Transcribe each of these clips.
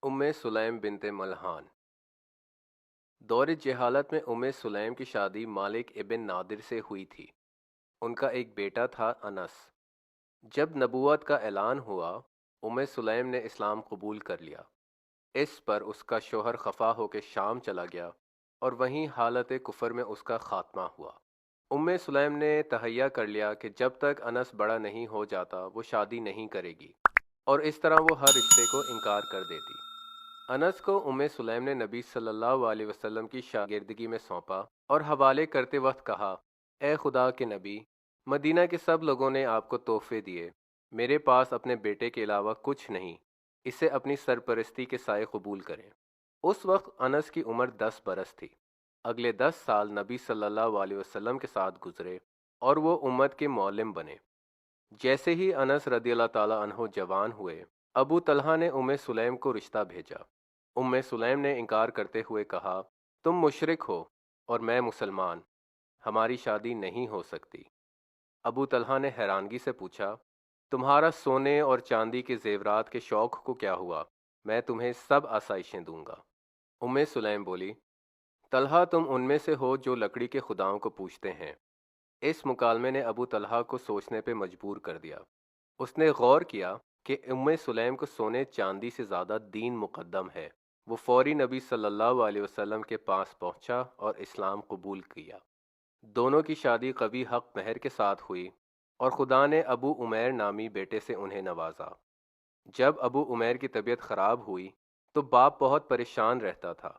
سلیم بنت ملحان۔ دور جہالت میں سلیم کی شادی مالک ابن نادر سے ہوئی تھی۔ ان کا ایک بیٹا تھا انس۔ جب نبوت کا اعلان ہوا، سلیم نے اسلام قبول کر لیا۔ اس پر اس کا شوہر خفا ہو کے شام چلا گیا اور وہیں حالت کفر میں اس کا خاتمہ ہوا۔ سلیم نے تہیہ کر لیا کہ جب تک انس بڑا نہیں ہو جاتا وہ شادی نہیں کرے گی، اور اس طرح وہ ہر رشتے کو انکار کر دیتی۔ انس کو سلیم نے نبی صلی اللہ علیہ وسلم کی شاگردگی میں سونپا اور حوالے کرتے وقت کہا، اے خدا کے نبی، مدینہ کے سب لوگوں نے آپ کو تحفے دیے، میرے پاس اپنے بیٹے کے علاوہ کچھ نہیں، اسے اپنی سرپرستی کے سائے قبول کریں۔ اس وقت انس کی عمر 10 برس تھی۔ اگلے 10 سال نبی صلی اللہ علیہ وسلم کے ساتھ گزرے اور وہ امت کے معلم بنے۔ جیسے ہی انس رضی اللہ تعالیٰ عنہ جوان ہوئے، ابو طلحہ نے سلیم کو رشتہ بھیجا۔ سلیم نے انکار کرتے ہوئے کہا، تم مشرک ہو اور میں مسلمان، ہماری شادی نہیں ہو سکتی۔ ابو طلحہ نے حیرانگی سے پوچھا، تمہارا سونے اور چاندی کے زیورات کے شوق کو کیا ہوا؟ میں تمہیں سب آسائشیں دوں گا۔ سلیم بولی، طلحہ تم ان میں سے ہو جو لکڑی کے خداؤں کو پوجتے ہیں۔ اس مکالمے نے ابو طلحہ کو سوچنے پہ مجبور کر دیا۔ اس نے غور کیا کہ سلیم کو سونے چاندی سے زیادہ دین مقدم ہے۔ وہ فوری نبی صلی اللہ علیہ وسلم کے پاس پہنچا اور اسلام قبول کیا۔ دونوں کی شادی قوی حق مہر کے ساتھ ہوئی اور خدا نے ابو عمیر نامی بیٹے سے انہیں نوازا۔ جب ابو عمیر کی طبیعت خراب ہوئی تو باپ بہت پریشان رہتا تھا۔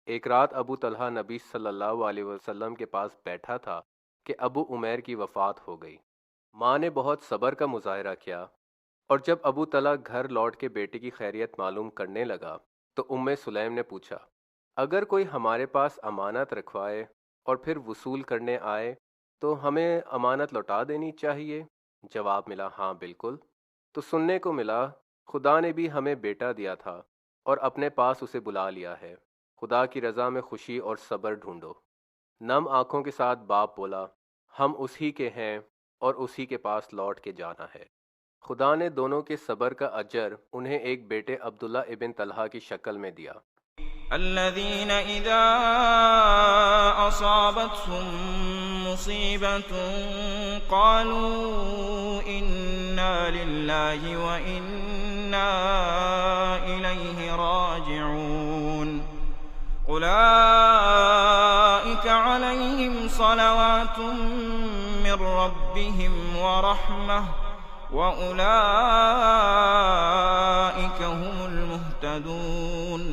ایک رات ابو طلحہ نبی صلی اللہ علیہ وسلم کے پاس بیٹھا تھا کہ ابو عمیر کی وفات ہو گئی۔ ماں نے بہت صبر کا مظاہرہ کیا، اور جب ابو طلحہ گھر لوٹ کے بیٹے کی خیریت معلوم کرنے لگا تو سلیم نے پوچھا، اگر کوئی ہمارے پاس امانت رکھوائے اور پھر وصول کرنے آئے تو ہمیں امانت لوٹا دینی چاہیے؟ جواب ملا، ہاں بالکل۔ تو سننے کو ملا، خدا نے بھی ہمیں بیٹا دیا تھا اور اپنے پاس اسے بلا لیا ہے، خدا کی رضا میں خوشی اور صبر ڈھونڈو۔ نم آنکھوں کے ساتھ باپ بولا، ہم اسی کے ہیں اور اسی کے پاس لوٹ کے جانا ہے۔ خدا نے دونوں کے صبر کا اجر انہیں ایک بیٹے عبداللہ ابن طلحہ کی شکل میں دیا۔ الذين إذا أصابتهم مصيبة قالوا إنا لله وإنا إليه راجعون أولئك عليهم صلوات من ربهم ورحمة وَأُولَئِكَ هُمُ الْمُهْتَدُونَ۔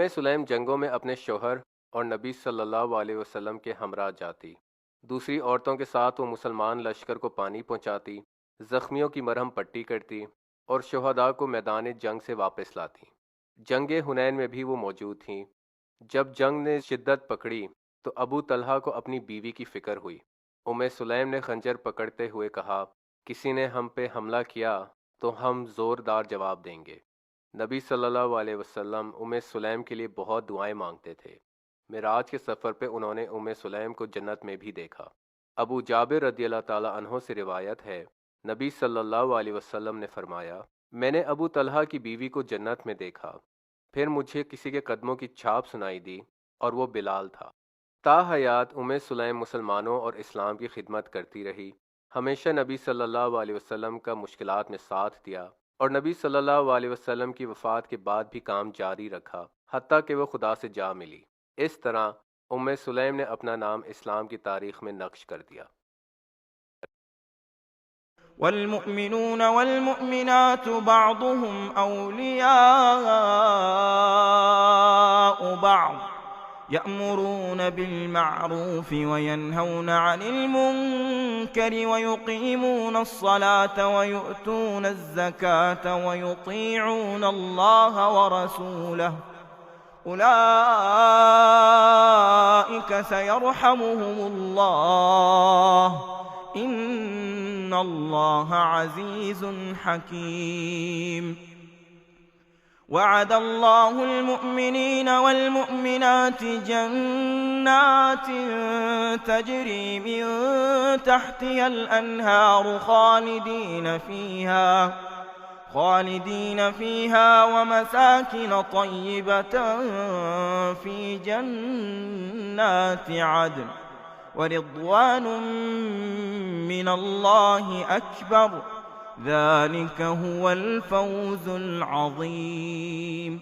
سلیم جنگوں میں اپنے شوہر اور نبی صلی اللہ علیہ وسلم کے ہمراہ جاتی۔ دوسری عورتوں کے ساتھ وہ مسلمان لشکر کو پانی پہنچاتی، زخمیوں کی مرہم پٹی کرتی اور شہداء کو میدان جنگ سے واپس لاتی۔ جنگ حنین میں بھی وہ موجود تھیں۔ جب جنگ نے شدت پکڑی تو ابو طلحہ کو اپنی بیوی کی فکر ہوئی۔ سلیم نے خنجر پکڑتے ہوئے کہا، کسی نے ہم پہ حملہ کیا تو ہم زوردار جواب دیں گے۔ نبی صلی اللہ علیہ وسلم سلیم کے لیے بہت دعائیں مانگتے تھے۔ معراج کے سفر پہ انہوں نے سلیم کو جنت میں بھی دیکھا۔ ابو جابر رضی اللہ تعالیٰ عنہ سے روایت ہے، نبی صلی اللہ علیہ وسلم نے فرمایا، میں نے ابو طلحہ کی بیوی کو جنت میں دیکھا، پھر مجھے کسی کے قدموں کی چھاپ سنائی دی اور وہ بلال تھا۔ تا حیات سلیم مسلمانوں اور اسلام کی خدمت کرتی رہی، ہمیشہ نبی صلی اللہ علیہ وسلم کا مشکلات میں ساتھ دیا، اور نبی صلی اللہ علیہ وسلم کی وفات کے بعد بھی کام جاری رکھا، حتیٰ کہ وہ خدا سے جا ملی۔ اس طرح سلیم نے اپنا نام اسلام کی تاریخ میں نقش کر دیا۔ والمؤمنون والمؤمنات بعضهم أولياء بعض يأمرون بالمعروف وينهون عن المنكر ويقيمون الصلاة ويؤتون الزكاة ويطيعون الله ورسوله أولئك سيرحمهم الله إن الله عزيز حكيم وعد الله المؤمنين والمؤمنات جنات تجري من تحتها الأنهار خالدين فيها ومساكن طيبة في جنات عدن ورضوان من الله أكبر ذلك هو الفوز العظيم۔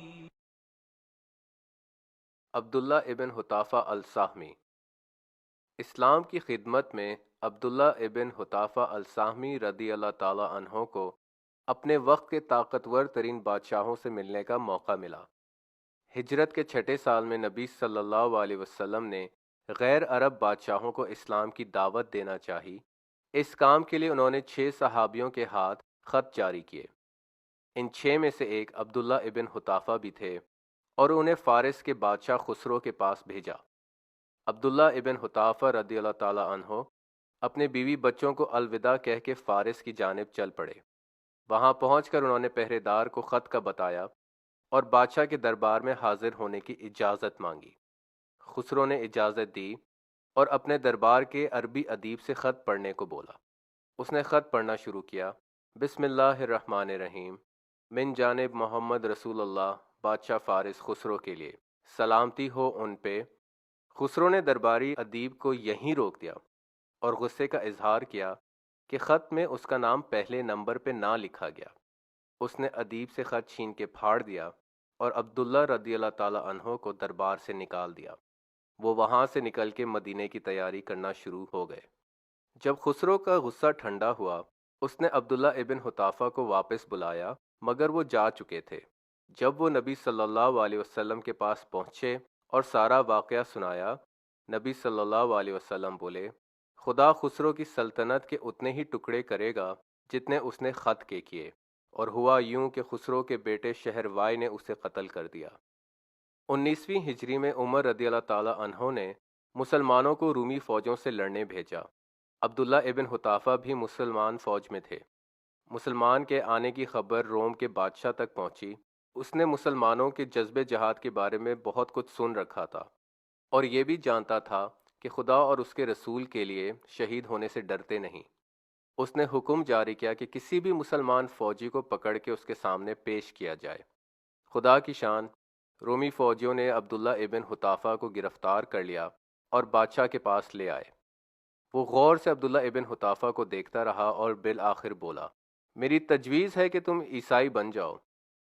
عبداللہ ابن حطافہ الساہمی۔ اسلام کی خدمت میں عبداللہ ابن حطافہ الساہمی رضی اللہ تعالی عنہ کو اپنے وقت کے طاقتور ترین بادشاہوں سے ملنے کا موقع ملا۔ ہجرت کے 6 سال میں نبی صلی اللہ علیہ وسلم نے غیر عرب بادشاہوں کو اسلام کی دعوت دینا چاہی۔ اس کام کے لیے انہوں نے 6 صحابیوں کے ہاتھ خط جاری کیے۔ ان 6 میں سے ایک عبداللہ ابن حطافہ بھی تھے اور انہیں فارس کے بادشاہ خسرو کے پاس بھیجا۔ عبداللہ ابن حطافہ رضی اللہ تعالی عنہ اپنے بیوی بچوں کو الوداع کہہ کے فارس کی جانب چل پڑے۔ وہاں پہنچ کر انہوں نے پہرے دار کو خط کا بتایا اور بادشاہ کے دربار میں حاضر ہونے کی اجازت مانگی۔ خسرو نے اجازت دی اور اپنے دربار کے عربی ادیب سے خط پڑھنے کو بولا۔ اس نے خط پڑھنا شروع کیا۔ بسم اللہ الرحمن الرحیم، من جانب محمد رسول اللہ بادشاہ فارس خسرو کے لیے، سلامتی ہو ان پہ۔ خسرو نے درباری ادیب کو یہیں روک دیا اور غصے کا اظہار کیا کہ خط میں اس کا نام پہلے نمبر پہ نہ لکھا گیا۔ اس نے ادیب سے خط چھین کے پھاڑ دیا اور عبداللہ رضی اللہ تعالی عنہ کو دربار سے نکال دیا۔ وہ وہاں سے نکل کے مدینے کی تیاری کرنا شروع ہو گئے۔ جب خسرو کا غصہ ٹھنڈا ہوا، اس نے عبداللہ ابن حطافہ کو واپس بلایا، مگر وہ جا چکے تھے۔ جب وہ نبی صلی اللہ علیہ وسلم کے پاس پہنچے اور سارا واقعہ سنایا، نبی صلی اللہ علیہ وسلم بولے، خدا خسرو کی سلطنت کے اتنے ہی ٹکڑے کرے گا جتنے اس نے خط کے کیے۔ اور ہوا یوں کہ خسرو کے بیٹے شہروائے نے اسے قتل کر دیا۔ 19ویں ہجری میں عمر رضی اللہ تعالی عنہ نے مسلمانوں کو رومی فوجوں سے لڑنے بھیجا۔ عبداللہ ابن حطافہ بھی مسلمان فوج میں تھے۔ مسلمان کے آنے کی خبر روم کے بادشاہ تک پہنچی۔ اس نے مسلمانوں کے جذبے جہاد کے بارے میں بہت کچھ سن رکھا تھا اور یہ بھی جانتا تھا کہ خدا اور اس کے رسول کے لیے شہید ہونے سے ڈرتے نہیں۔ اس نے حکم جاری کیا کہ کسی بھی مسلمان فوجی کو پکڑ کے اس کے سامنے پیش کیا جائے۔ خدا کی شان، رومی فوجیوں نے عبداللہ ابن حطافہ کو گرفتار کر لیا اور بادشاہ کے پاس لے آئے۔ وہ غور سے عبداللہ ابن حطافہ کو دیکھتا رہا اور بالآخر بولا، میری تجویز ہے کہ تم عیسائی بن جاؤ۔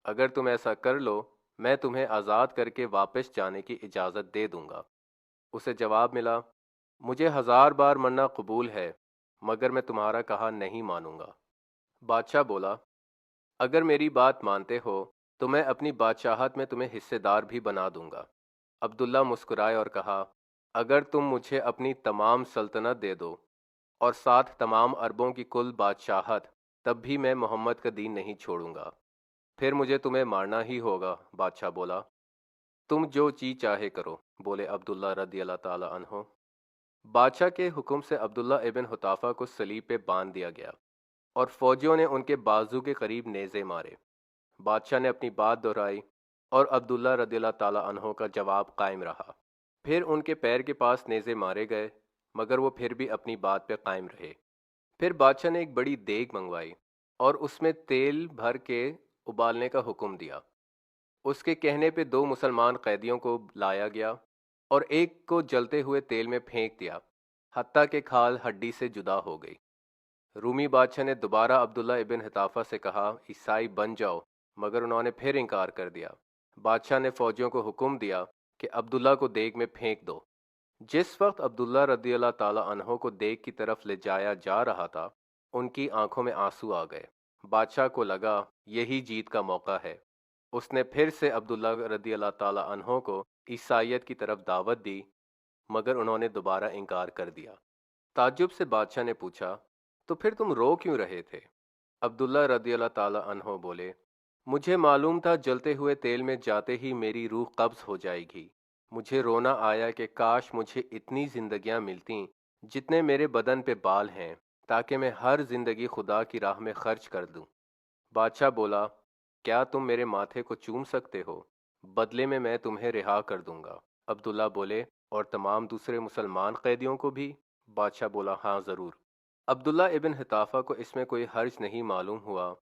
اگر تم ایسا کر لو، میں تمہیں آزاد کر کے واپس جانے کی اجازت دے دوں گا۔ اسے جواب ملا، مجھے 1000 بار مرنا قبول ہے، مگر میں تمہارا کہا نہیں مانوں گا۔ بادشاہ بولا، اگر میری بات مانتے ہو تو میں اپنی بادشاہت میں تمہیں حصے دار بھی بنا دوں گا۔ عبداللہ مسکرائے اور کہا، اگر تم مجھے اپنی تمام سلطنت دے دو اور ساتھ تمام عربوں کی کل بادشاہت، تب بھی میں محمد کا دین نہیں چھوڑوں گا۔ پھر مجھے تمہیں مارنا ہی ہوگا۔ بادشاہ بولا، تم جو چیز چاہے کرو، بولے عبداللہ رضی اللہ تعالی عنہ۔ بادشاہ کے حکم سے عبداللہ ابن حطافہ کو صلیب پہ باندھ دیا گیا اور فوجیوں نے ان کے بازو کے قریب نیزے مارے۔ بادشاہ نے اپنی بات دہرائی اور عبداللہ رضی اللہ تعالی عنہ کا جواب قائم رہا۔ پھر ان کے پیر کے پاس نیزے مارے گئے، مگر وہ پھر بھی اپنی بات پہ قائم رہے۔ پھر بادشاہ نے ایک بڑی دیگ منگوائی اور اس میں تیل بھر کے ابالنے کا حکم دیا۔ اس کے کہنے پہ 2 مسلمان قیدیوں کو لایا گیا اور ایک کو جلتے ہوئے تیل میں پھینک دیا، حتیٰ کہ کھال ہڈی سے جدا ہو گئی۔ رومی بادشاہ نے دوبارہ عبداللہ ابن حطافہ سے کہا، عیسائی بن جاؤ، مگر انہوں نے پھر انکار کر دیا۔ بادشاہ نے فوجیوں کو حکم دیا کہ عبداللہ کو دیگ میں پھینک دو۔ جس وقت عبداللہ رضی اللہ تعالی عنہ کو دیگ کی طرف لے جایا جا رہا تھا، ان کی آنکھوں میں آنسو آ گئے۔ بادشاہ کو لگا یہی جیت کا موقع ہے۔ اس نے پھر سے عبداللہ رضی اللہ تعالی عنہ کو عیسائیت کی طرف دعوت دی، مگر انہوں نے دوبارہ انکار کر دیا۔ تعجب سے بادشاہ نے پوچھا، تو پھر تم رو کیوں رہے تھے؟ عبداللہ رضی اللہ تعالی عنہ بولے، مجھے معلوم تھا جلتے ہوئے تیل میں جاتے ہی میری روح قبض ہو جائے گی۔ مجھے رونا آیا کہ کاش مجھے اتنی زندگیاں ملتیں جتنے میرے بدن پہ بال ہیں، تاکہ میں ہر زندگی خدا کی راہ میں خرچ کر دوں۔ بادشاہ بولا، کیا تم میرے ماتھے کو چوم سکتے ہو؟ بدلے میں تمہیں رہا کر دوں گا۔ عبداللہ بولے، اور تمام دوسرے مسلمان قیدیوں کو بھی؟ بادشاہ بولا، ہاں ضرور۔ عبداللہ ابن حطافہ کو اس میں کوئی حرج نہیں معلوم ہوا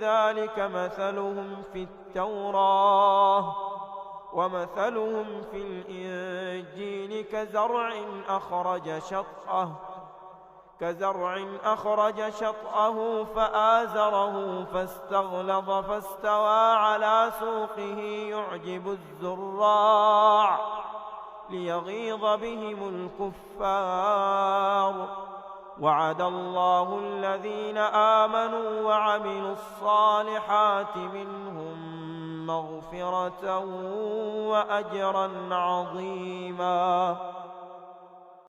ذلك مثلهم في التوراة ومثلهم في الإنجيل كزرع أخرج شطأه فآزره فاستغلظ فاستوى على سوقه يعجب الزراع ليغيظ بهم الكفار وعد الله الذين آمنوا وعملوا الصالحات منهم مغفرة وأجرا عظيما.